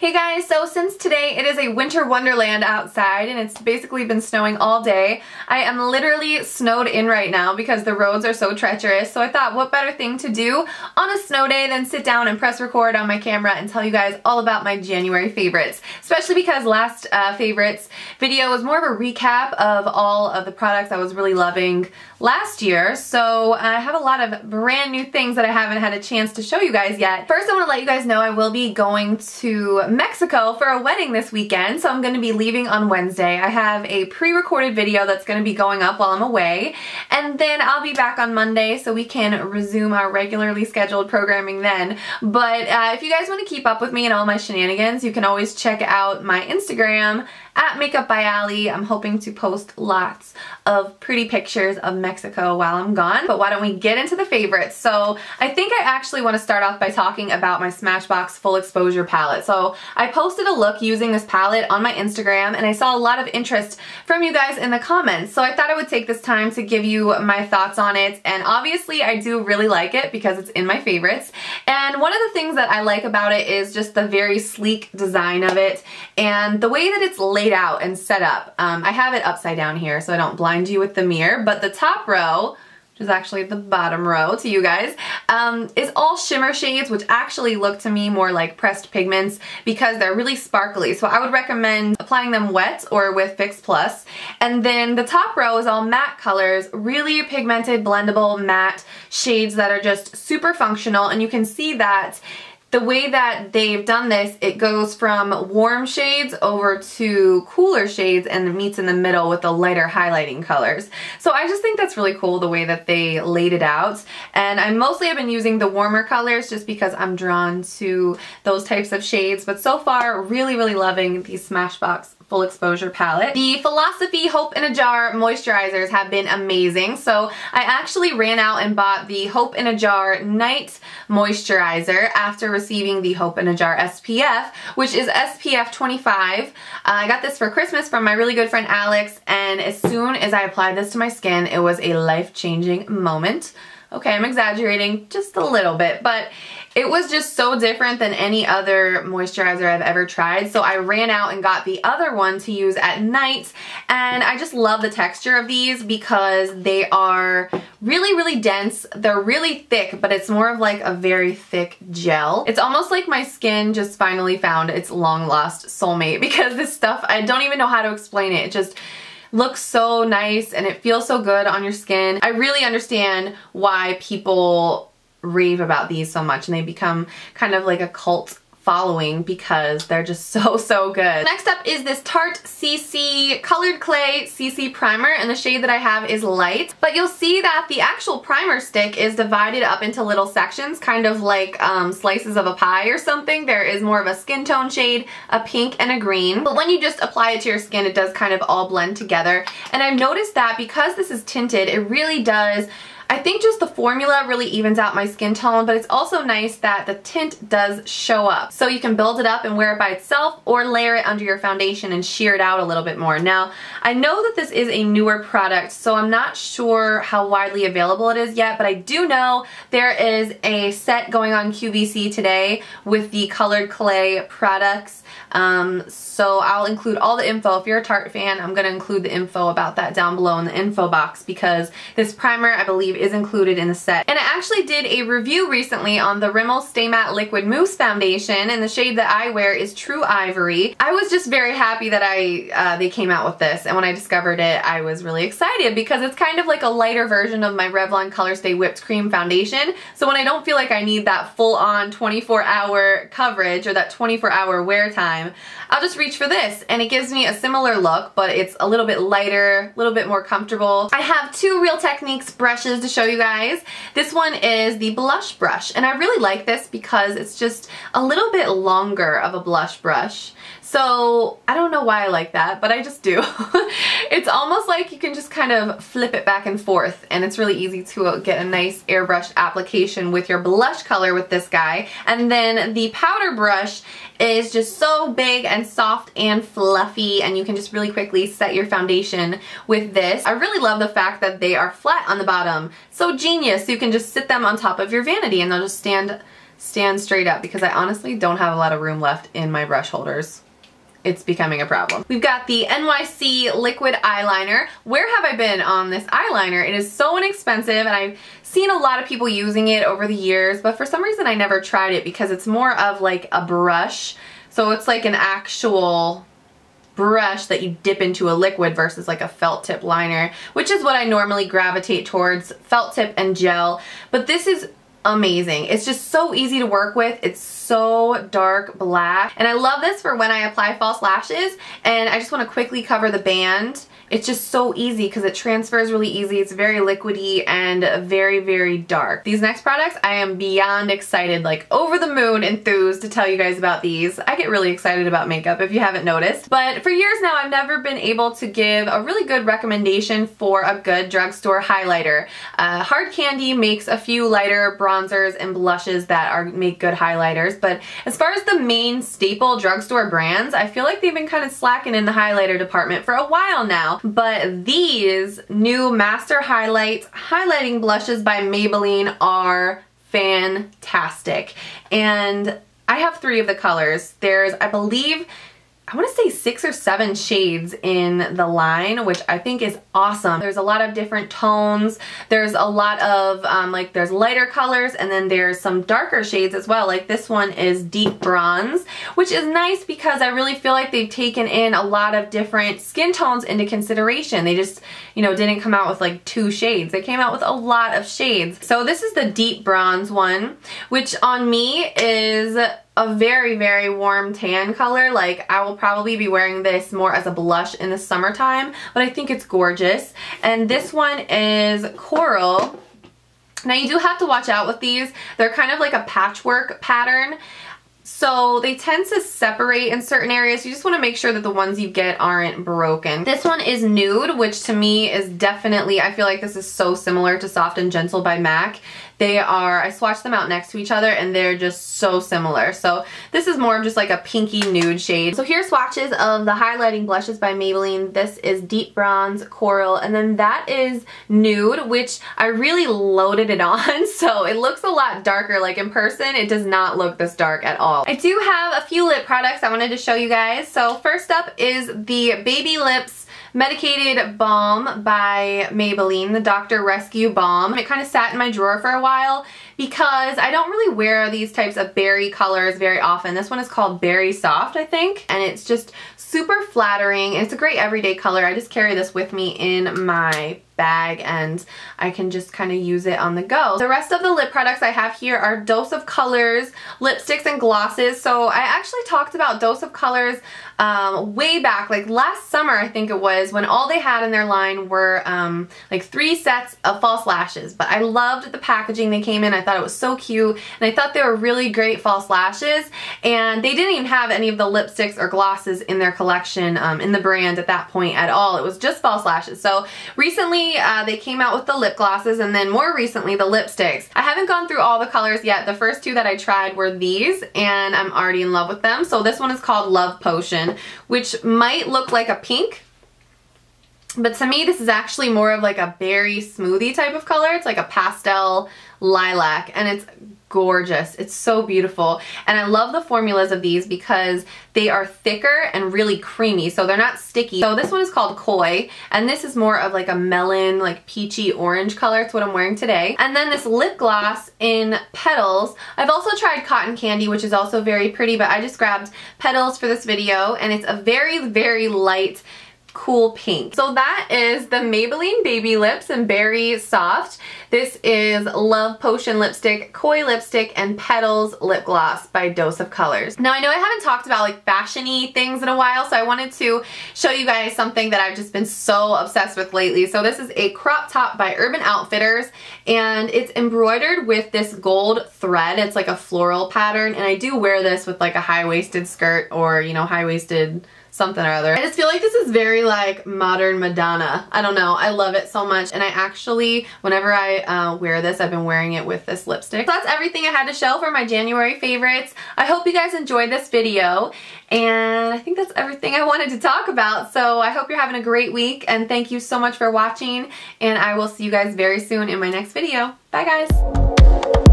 Hey guys, so since today it is a winter wonderland outside and it's basically been snowing all day, I am literally snowed in right now because the roads are so treacherous. So I thought what better thing to do on a snow day than sit down and press record on my camera and tell you guys all about my January favorites. Especially because last favorites video was more of a recap of all of the products I was really loving last year. So I have a lot of brand new things that I haven't had a chance to show you guys yet. First I want to let you guys know I will be going to Mexico for a wedding this weekend, so I'm going to be leaving on Wednesday. I have a pre-recorded video that's going to be going up while I'm away, and then I'll be back on Monday so we can resume our regularly scheduled programming then. But if you guys want to keep up with me and all my shenanigans, you can always check out my Instagram at MakeupByAlli. I'm hoping to post lots of pretty pictures of Mexico while I'm gone. But why don't we get into the favorites? So I think I actually want to start off by talking about my Smashbox Full Exposure palette. So I posted a look using this palette on my Instagram and I saw a lot of interest from you guys in the comments. So I thought I would take this time to give you my thoughts on it. And obviously I do really like it because it's in my favorites. And one of the things that I like about it is just the very sleek design of it and the way that it's laid out and set up. I have it upside down here so I don't blind you with the mirror, but the top row, which is actually the bottom row to you guys, is all shimmer shades, which actually look to me more like pressed pigments because they're really sparkly. So I would recommend applying them wet or with Fix Plus. And then the top row is all matte colors, really pigmented, blendable matte shades that are just super functional. And you can see that the way that they've done this, it goes from warm shades over to cooler shades and meets in the middle with the lighter highlighting colors. So I just think that's really cool the way that they laid it out. And I mostly have been using the warmer colors just because I'm drawn to those types of shades. But so far, really, really loving the Smashbox Full Exposure palette. The Philosophy Hope in a Jar moisturizers have been amazing. So I actually ran out and bought the Hope in a Jar Night Moisturizer after receiving the Hope in a Jar SPF, which is SPF 25. I got this for Christmas from my really good friend Alex, and as soon as I applied this to my skin, it was a life-changing moment. Okay, I'm exaggerating just a little bit, but it was just so different than any other moisturizer I've ever tried. So I ran out and got the other one to use at night, and I just love the texture of these because they are really, really dense. They're really thick, but it's more of like a very thick gel. It's almost like my skin just finally found its long-lost soulmate because this stuff, I don't even know how to explain it. It just looks so nice and it feels so good on your skin. I really understand why people rave about these so much and they become kind of like a cult following because they're just so good. Next up is this Tarte CC Colored Clay CC Primer, and the shade that I have is light. But you'll see that the actual primer stick is divided up into little sections, kind of like slices of a pie or something. There is more of a skin tone shade, a pink, and a green. But when you just apply it to your skin, it does kind of all blend together. And I've noticed that because this is tinted, it really does, I think just the formula really evens out my skin tone, but it's also nice that the tint does show up. So you can build it up and wear it by itself or layer it under your foundation and sheer it out a little bit more. Now, I know that this is a newer product, so I'm not sure how widely available it is yet, but I do know there is a set going on QVC today with the Colored Clay products. So I'll include all the info. If you're a Tarte fan, I'm going to include the info about that down below in the info box because this primer, I believe, is included in the set. And I actually did a review recently on the Rimmel Stay Matte Liquid Mousse Foundation, and the shade that I wear is True Ivory. I was just very happy that they came out with this, and when I discovered it, I was really excited because it's kind of like a lighter version of my Revlon Colors Stay Whipped Cream Foundation. So when I don't feel like I need that full-on 24-hour coverage or that 24-hour wear time, I'll just reach for this, and it gives me a similar look, but it's a little bit lighter, a little bit more comfortable. I have two Real Techniques brushes to show you guys. This one is the blush brush, and I really like this because it's just a little bit longer of a blush brush. So I don't know why I like that, but I just do. It's almost like you can just kind of flip it back and forth, and it's really easy to get a nice airbrushed application with your blush color with this guy. And then the powder brush is just so big and soft and fluffy, and you can just really quickly set your foundation with this. I really love the fact that they are flat on the bottom. So genius. You can just sit them on top of your vanity and they'll just stand stand straight up because I honestly don't have a lot of room left in my brush holders. It's becoming a problem. We've got the NYC liquid eyeliner. Where have I been on this eyeliner? It is so inexpensive and I've seen a lot of people using it over the years, but for some reason I never tried it because it's more of like a brush. So it's like an actual brush that you dip into a liquid versus like a felt tip liner, which is what I normally gravitate towards, felt tip and gel. But this is amazing. It's just so easy to work with. It's so dark black. And I love this for when I apply false lashes and I just want to quickly cover the band. It's just so easy because it transfers really easy. It's very liquidy and very, very dark. These next products, I am beyond excited, like over the moon enthused to tell you guys about these. I get really excited about makeup if you haven't noticed. But for years now, I've never been able to give a really good recommendation for a good drugstore highlighter. Hard Candy makes a few lighter bronzers and blushes that make good highlighters. But as far as the main staple drugstore brands, I feel like they've been kind of slacking in the highlighter department for a while now. But these new Master Hi-Light highlighting blushes by Maybelline are fantastic. And I have 3 of the colors. There's, I believe, I want to say 6 or 7 shades in the line, which I think is awesome. There's a lot of different tones. There's a lot of, like there's lighter colors and then there's some darker shades as well. Like this one is deep bronze, which is nice because I really feel like they've taken in a lot of different skin tones into consideration. They just, you know, didn't come out with like 2 shades. They came out with a lot of shades. So this is the deep bronze one, which on me is a very, very warm tan color. Like I will probably be wearing this more as a blush in the summertime, but I think it's gorgeous. And this one is Coral. Now you do have to watch out with these. They're kind of like a patchwork pattern. So they tend to separate in certain areas. You just want to make sure that the ones you get aren't broken. This one is Nude, which to me is definitely, I feel like this is so similar to Soft and Gentle by MAC. They are, I swatched them out next to each other and they're just so similar. So this is more of just like a pinky nude shade. So here's swatches of the highlighting blushes by Maybelline. This is Deep Bronze, Coral, and then that is Nude, which I really loaded it on. So it looks a lot darker. Like in person, it does not look this dark at all. I do have a few lip products I wanted to show you guys. So first up is the Baby Lips Medicated Balm by Maybelline, the Dr. Rescue Balm. It kind of sat in my drawer for a while because I don't really wear these types of berry colors very often. This one is called Berry Soft, I think, and it's just super flattering. It's a great everyday color. I just carry this with me in my bag and I can just kind of use it on the go. The rest of the lip products I have here are Dose of Colors lipsticks and glosses. So I actually talked about Dose of Colors way back, like last summer I think it was, when all they had in their line were like 3 sets of false lashes. But I loved the packaging they came in. I thought it was so cute and I thought they were really great false lashes, and they didn't even have any of the lipsticks or glosses in their collection in the brand at that point at all. It was just false lashes. So recently they came out with the lip glosses and then more recently the lipsticks. I haven't gone through all the colors yet. The first 2 that I tried were these and I'm already in love with them. So this one is called Love Potion, which might look like a pink, but to me this is actually more of like a berry smoothie type of color. It's like a pastel lilac and it's gorgeous. It's so beautiful. And I love the formulas of these because they are thicker and really creamy, so they're not sticky. So this one is called Koi, and this is more of like a melon, like peachy orange color. It's what I'm wearing today. And then this lip gloss in Petals. I've also tried Cotton Candy, which is also very pretty, but I just grabbed Petals for this video, and it's a very, very light, cool pink. So that is the Maybelline Baby Lips and Berry Soft. This is Love Potion lipstick, Koi lipstick, and Petals lip gloss by Dose of Colors. Now I know I haven't talked about like fashion-y things in a while, so I wanted to show you guys something that I've just been so obsessed with lately. So this is a crop top by Urban Outfitters, and it's embroidered with this gold thread. It's like a floral pattern, and I do wear this with like a high-waisted skirt or, you know, high-waisted something or other. I just feel like this is very like modern Madonna. I don't know. I love it so much, and I actually, whenever I wear this, I've been wearing it with this lipstick. So that's everything I had to show for my January favorites. I hope you guys enjoyed this video, and I think that's everything I wanted to talk about. So I hope you're having a great week, and thank you so much for watching, and I will see you guys very soon in my next video. Bye guys!